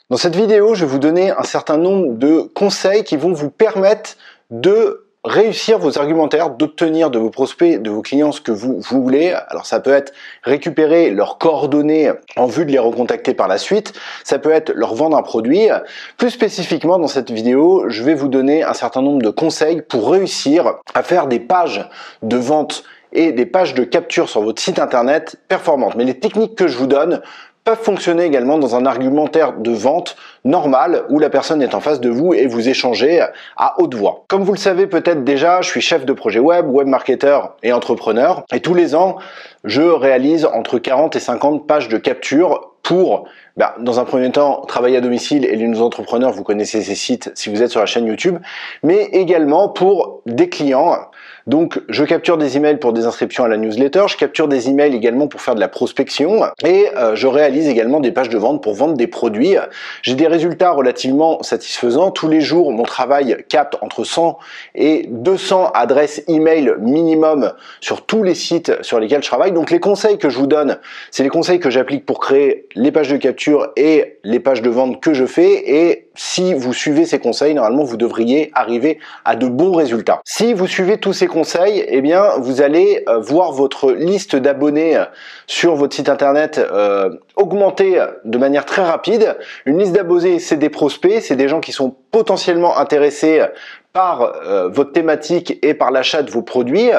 Dans cette vidéo, je vais vous donner un certain nombre de conseils qui vont vous permettre de réussir vos argumentaires, d'obtenir de vos prospects, de vos clients ce que vous voulez. Alors ça peut être récupérer leurs coordonnées en vue de les recontacter par la suite, ça peut être leur vendre un produit. Plus spécifiquement dans cette vidéo, je vais vous donner un certain nombre de conseils pour réussir à faire des pages de vente et des pages de capture sur votre site internet performantes. Mais les techniques que je vous donne peuvent fonctionner également dans un argumentaire de vente normal où la personne est en face de vous et vous échangez à haute voix. Comme vous le savez peut-être déjà, je suis chef de projet web, webmarketeur et entrepreneur et tous les ans, je réalise entre 40 et 50 pages de capture pour, dans un premier temps, travailler à domicile et les entrepreneurs, vous connaissez ces sites si vous êtes sur la chaîne YouTube, mais également pour des clients. Donc, je capture des emails pour des inscriptions à la newsletter, je capture des emails également pour faire de la prospection et je réalise également des pages de vente pour vendre des produits. J'ai des résultats relativement satisfaisants. Tous les jours, mon travail capte entre 100 et 200 adresses email minimum sur tous les sites sur lesquels je travaille. Donc, les conseils que je vous donne, c'est les conseils que j'applique pour créer les pages de capture et les pages de vente que je fais. Et si vous suivez ces conseils, normalement, vous devriez arriver à de bons résultats. Si vous suivez tous ces conseils, eh bien, vous allez voir votre liste d'abonnés sur votre site internet augmenter de manière très rapide. Une liste d'abonnés, c'est des prospects, c'est des gens qui sont potentiellement intéressés par votre thématique et par l'achat de vos produits.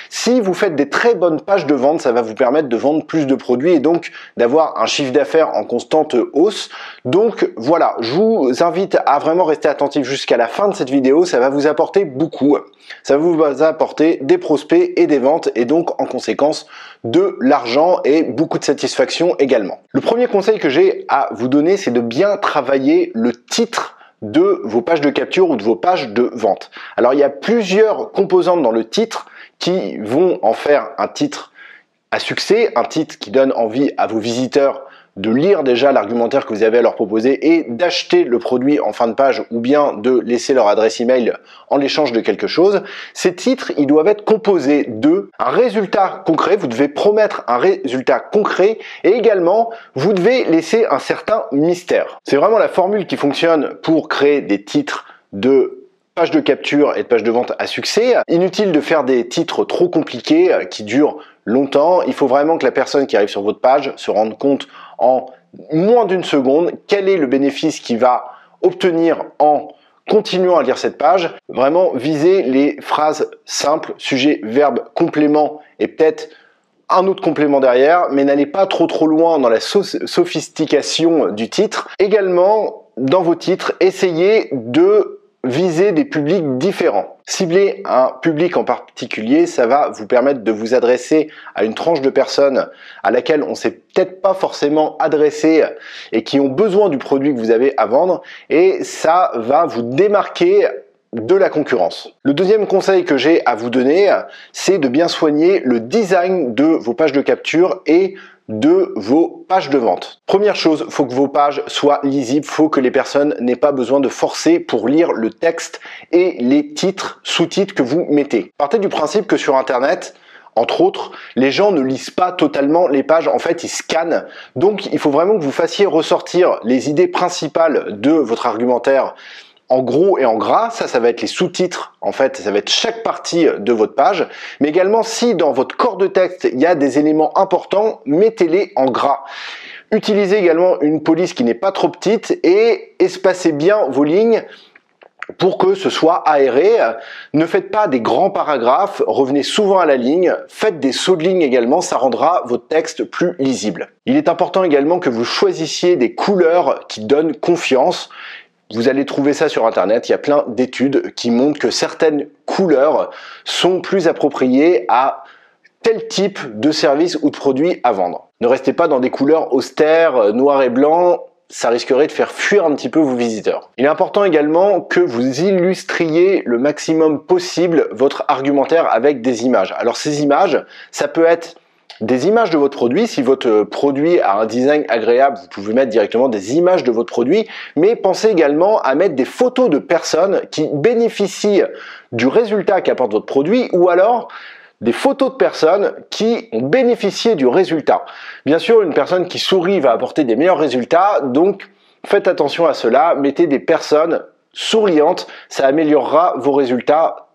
Si vous faites des très bonnes pages de vente, ça va vous permettre de vendre plus de produits et donc d'avoir un chiffre d'affaires en constante hausse. Donc voilà, je vous invite à vraiment rester attentif jusqu'à la fin de cette vidéo, ça va vous apporter beaucoup. Ça va vous apporter des prospects et des ventes et donc en conséquence de l'argent et beaucoup de satisfaction également. Le premier conseil que j'ai à vous donner, c'est de bien travailler le titre de vos pages de capture ou de vos pages de vente. Alors il y a plusieurs composantes dans le titre qui vont en faire un titre à succès, un titre qui donne envie à vos visiteurs de lire déjà l'argumentaire que vous avez à leur proposer et d'acheter le produit en fin de page ou bien de laisser leur adresse email en l'échange de quelque chose. Ces titres, ils doivent être composés de un résultat concret, vous devez promettre un résultat concret et également vous devez laisser un certain mystère. C'est vraiment la formule qui fonctionne pour créer des titres de pages de capture et de pages de vente à succès. Inutile de faire des titres trop compliqués qui durent longtemps. Il faut vraiment que la personne qui arrive sur votre page se rende compte en moins d'une seconde quel est le bénéfice qu'il va obtenir en continuant à lire cette page. Vraiment viser les phrases simples, sujet, verbe, complément et peut-être un autre complément derrière, mais n'allez pas trop loin dans la sophistication du titre. Également, dans vos titres, essayez de viser des publics différents. Cibler un public en particulier, ça va vous permettre de vous adresser à une tranche de personnes à laquelle on s'est peut-être pas forcément adressé et qui ont besoin du produit que vous avez à vendre et ça va vous démarquer de la concurrence. Le deuxième conseil que j'ai à vous donner, c'est de bien soigner le design de vos pages de capture et de vos pages de vente. Première chose, faut que vos pages soient lisibles, faut que les personnes n'aient pas besoin de forcer pour lire le texte et les titres, sous-titres que vous mettez. Partez du principe que sur Internet, entre autres, les gens ne lisent pas totalement les pages, en fait ils scannent. Donc il faut vraiment que vous fassiez ressortir les idées principales de votre argumentaire en gros et en gras, ça va être les sous-titres, en fait, ça va être chaque partie de votre page, mais également si dans votre corps de texte, il y a des éléments importants, mettez-les en gras. Utilisez également une police qui n'est pas trop petite et espacez bien vos lignes pour que ce soit aéré. Ne faites pas des grands paragraphes, revenez souvent à la ligne, faites des sauts de ligne également, ça rendra votre texte plus lisible. Il est important également que vous choisissiez des couleurs qui donnent confiance. Vous allez trouver ça sur Internet, il y a plein d'études qui montrent que certaines couleurs sont plus appropriées à tel type de service ou de produit à vendre. Ne restez pas dans des couleurs austères, noir et blanc, ça risquerait de faire fuir un petit peu vos visiteurs. Il est important également que vous illustriez le maximum possible votre argumentaire avec des images. Alors ces images, ça peut être des images de votre produit. Si votre produit a un design agréable, vous pouvez mettre directement des images de votre produit, mais pensez également à mettre des photos de personnes qui bénéficient du résultat qu'apporte votre produit ou alors des photos de personnes qui ont bénéficié du résultat. Bien sûr, une personne qui sourit va apporter des meilleurs résultats, donc faites attention à cela, mettez des personnes souriantes, ça améliorera vos résultats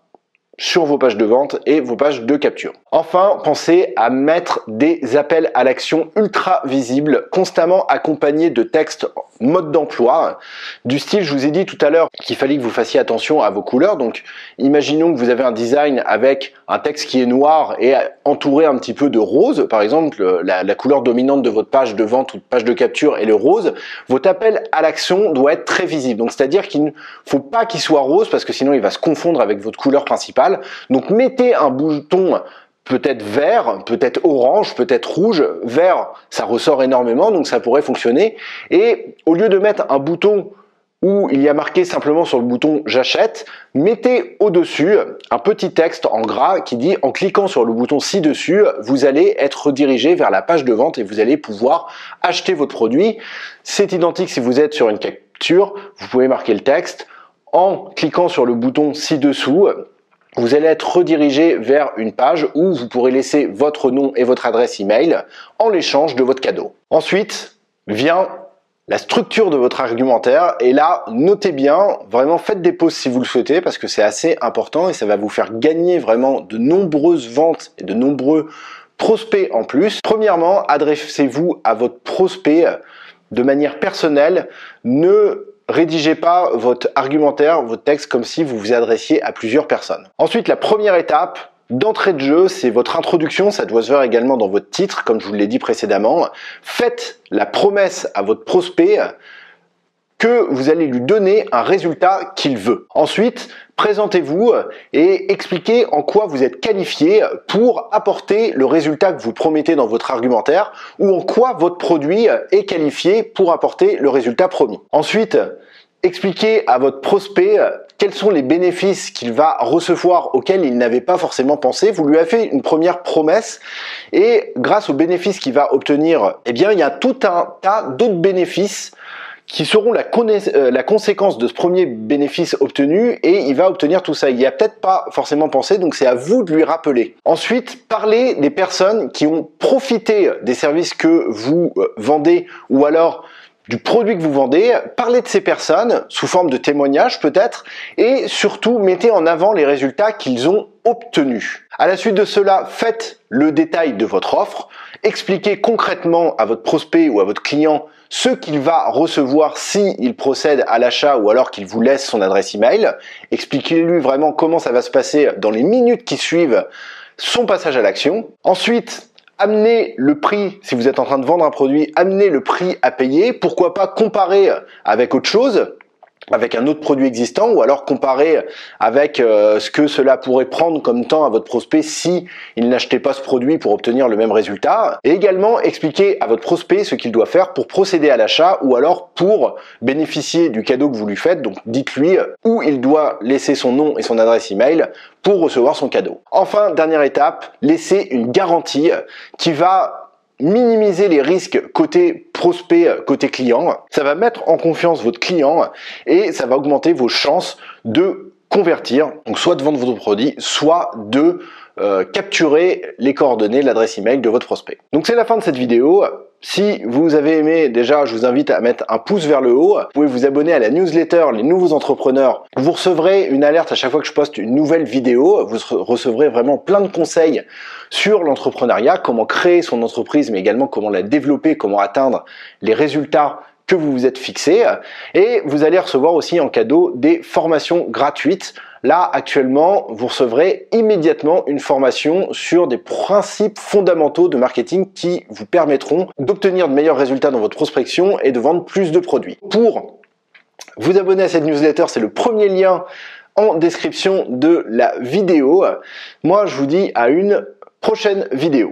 sur vos pages de vente et vos pages de capture. Enfin, pensez à mettre des appels à l'action ultra visibles, constamment accompagnés de textes mode d'emploi, du style, je vous ai dit tout à l'heure qu'il fallait que vous fassiez attention à vos couleurs. Donc, imaginons que vous avez un design avec un texte qui est noir et entouré un petit peu de rose, par exemple, la couleur dominante de votre page de vente ou de page de capture est le rose. Votre appel à l'action doit être très visible. Donc, c'est-à-dire qu'il ne faut pas qu'il soit rose parce que sinon il va se confondre avec votre couleur principale. Donc, mettez un bouton peut-être vert, peut-être orange, peut-être rouge. Vert, ça ressort énormément, donc ça pourrait fonctionner. Et au lieu de mettre un bouton où il y a marqué simplement sur le bouton « J'achète », mettez au-dessus un petit texte en gras qui dit « En cliquant sur le bouton ci-dessus, vous allez être redirigé vers la page de vente et vous allez pouvoir acheter votre produit ». C'est identique si vous êtes sur une capture, vous pouvez marquer le texte. En cliquant sur le bouton ci-dessous, vous allez être redirigé vers une page où vous pourrez laisser votre nom et votre adresse email en l'échange de votre cadeau. Ensuite vient la structure de votre argumentaire et là, notez bien, vraiment faites des pauses si vous le souhaitez parce que c'est assez important et ça va vous faire gagner vraiment de nombreuses ventes et de nombreux prospects en plus. Premièrement, adressez-vous à votre prospect de manière personnelle. Ne rédigez pas votre argumentaire, votre texte comme si vous vous adressiez à plusieurs personnes. Ensuite, la première étape d'entrée de jeu, c'est votre introduction. Ça doit se voir également dans votre titre, comme je vous l'ai dit précédemment. Faites la promesse à votre prospect que vous allez lui donner un résultat qu'il veut. Ensuite, présentez-vous et expliquez en quoi vous êtes qualifié pour apporter le résultat que vous promettez dans votre argumentaire ou en quoi votre produit est qualifié pour apporter le résultat promis. Ensuite, expliquez à votre prospect quels sont les bénéfices qu'il va recevoir auxquels il n'avait pas forcément pensé. Vous lui avez fait une première promesse et grâce aux bénéfices qu'il va obtenir, eh bien, il y a tout un tas d'autres bénéfices qui seront la conséquence de ce premier bénéfice obtenu et il va obtenir tout ça. Il n'y a peut-être pas forcément pensé, donc c'est à vous de lui rappeler. Ensuite, parlez des personnes qui ont profité des services que vous vendez ou alors du produit que vous vendez, parlez de ces personnes sous forme de témoignages peut-être et surtout mettez en avant les résultats qu'ils ont obtenus. À la suite de cela, faites le détail de votre offre, expliquez concrètement à votre prospect ou à votre client ce qu'il va recevoir s'il procède à l'achat ou alors qu'il vous laisse son adresse email. Expliquez-lui vraiment comment ça va se passer dans les minutes qui suivent son passage à l'action. Ensuite, amenez le prix, si vous êtes en train de vendre un produit, amenez le prix à payer. Pourquoi pas comparer avec autre chose, avec un autre produit existant ou alors comparer avec ce que cela pourrait prendre comme temps à votre prospect si il n'achetait pas ce produit pour obtenir le même résultat. Et également expliquer à votre prospect ce qu'il doit faire pour procéder à l'achat ou alors pour bénéficier du cadeau que vous lui faites. Donc dites-lui où il doit laisser son nom et son adresse email pour recevoir son cadeau. Enfin, dernière étape, laissez une garantie qui va minimiser les risques côté prospect, côté client. Ça va mettre en confiance votre client et ça va augmenter vos chances de convertir, donc soit de vendre votre produit, soit de capturer les coordonnées, l'adresse email de votre prospect. Donc c'est la fin de cette vidéo. Si vous avez aimé, déjà, je vous invite à mettre un pouce vers le haut. Vous pouvez vous abonner à la newsletter Les Nouveaux Entrepreneurs. Vous recevrez une alerte à chaque fois que je poste une nouvelle vidéo. Vous recevrez vraiment plein de conseils sur l'entrepreneuriat, comment créer son entreprise, mais également comment la développer, comment atteindre les résultats que vous vous êtes fixés. Et vous allez recevoir aussi en cadeau des formations gratuites. Là, actuellement, vous recevrez immédiatement une formation sur des principes fondamentaux de marketing qui vous permettront d'obtenir de meilleurs résultats dans votre prospection et de vendre plus de produits. Pour vous abonner à cette newsletter, c'est le premier lien en description de la vidéo. Moi, je vous dis à une prochaine vidéo.